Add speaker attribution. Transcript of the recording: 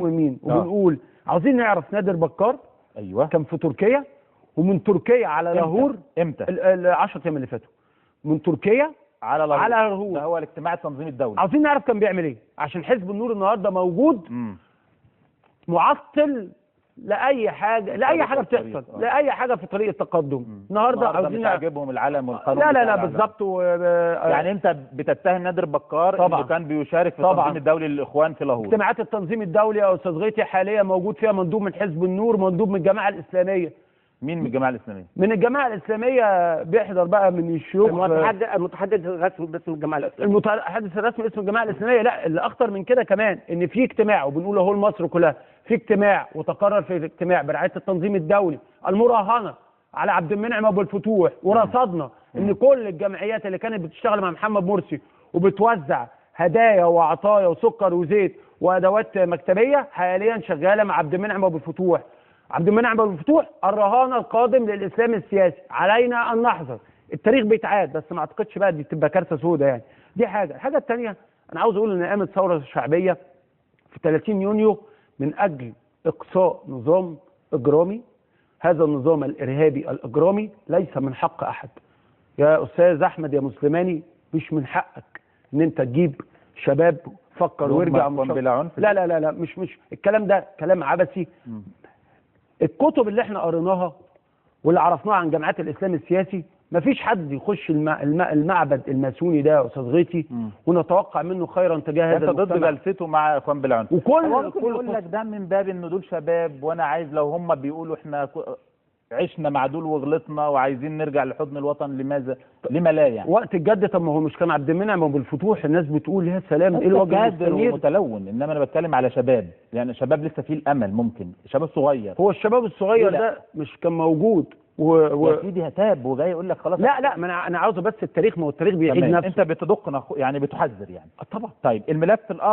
Speaker 1: ومين وبنقول عاوزين نعرف نادر بكار.
Speaker 2: ايوه
Speaker 1: كان في تركيا، ومن تركيا على لاهور.
Speaker 2: امتى؟
Speaker 1: ال 10 ايام اللي فاتوا من تركيا
Speaker 2: على لاهور.
Speaker 1: على لاهور.
Speaker 2: ده هو الاجتماع التنظيمي الدولي.
Speaker 1: عاوزين نعرف كان بيعمل ايه، عشان حزب النور النهارده موجود معطل لاي حاجه بتحصل، لاي حاجه في طريق التقدم. النهارده عاوزين
Speaker 2: مش عاجبهم العلم والقانون.
Speaker 1: لا بالظبط.
Speaker 2: يعني انت بتتهم نادر بكار
Speaker 1: طبعا
Speaker 2: انه كان بيشارك في التنظيم الدولي للاخوان في لاهور.
Speaker 1: اجتماعات التنظيم الدولي يا استاذ غيتي حاليا موجود فيها مندوب من حزب النور، مندوب من الجماعه الاسلاميه.
Speaker 2: مين من الجماعه الاسلاميه؟ من
Speaker 1: الجماعه الاسلاميه بيحضر بقى من الشيوخ.
Speaker 3: المتحدث الرسمي باسم الجماعه الاسلاميه.
Speaker 1: المتحدث الرسمي باسم الجماعه الاسلاميه. لا، اللي اخطر من كده كمان ان في اجتماع، وبنقول اهو لمصر كلها في اجتماع، وتقرر في الاجتماع برعايه التنظيم الدولي المراهنه على عبد المنعم ابو الفتوح، ورصدنا ان كل الجمعيات اللي كانت بتشتغل مع محمد مرسي وبتوزع هدايا وعطايا وسكر وزيت وادوات مكتبيه حاليا شغاله مع عبد المنعم ابو الفتوح. عبد المنعم ابو الفتوح الرهان القادم للاسلام السياسي، علينا ان نحذر. التاريخ بيتعاد، بس ما اعتقدش بقى دي تبقى كارثه سوداء يعني. دي حاجه. الحاجه الثانيه، انا عاوز اقول ان قامت ثوره شعبيه في 30 يونيو من اجل اقصاء نظام اجرامي. هذا النظام الارهابي الاجرامي ليس من حق احد. يا استاذ احمد يا مسلماني، مش من حقك ان انت تجيب شباب فكر وارجع
Speaker 2: بلا عنف.
Speaker 1: لا مش الكلام ده كلام عبثي. الكتب اللي احنا قريناها واللي عرفناها عن جماعات الاسلام السياسي، مفيش حد يخش المعبد الماسوني ده يا استاذ غيتي ونتوقع منه خيرا تجاه هذا
Speaker 2: المجتمع. انت ضد جلسته مع اخوان بالعنف.
Speaker 1: وكل
Speaker 2: يقول لك ده من باب انه دول شباب، وانا عايز لو هم بيقولوا احنا عشنا مع دول وغلطنا وعايزين نرجع لحضن الوطن، لماذا؟ لما لا يعني؟
Speaker 1: وقت الجد. طب ما هو مش كان عبد المنعم ابو الفتوح الناس بتقول يا سلام ايه الوجه
Speaker 2: المستنير متلون، انما انا بتكلم على شباب، يعني شباب لسه فيه الامل، ممكن شباب صغير.
Speaker 1: هو الشباب الصغير ده مش كان موجود
Speaker 2: يا سيدي هتاب وجاي يقول لك خلاص.
Speaker 1: لا ما انا عاوزه بس التاريخ، ما هو التاريخ بيعيد نفسه.
Speaker 2: انت بتدق يعني بتحذر يعني.
Speaker 1: طبعا.
Speaker 2: طيب الملف الآخر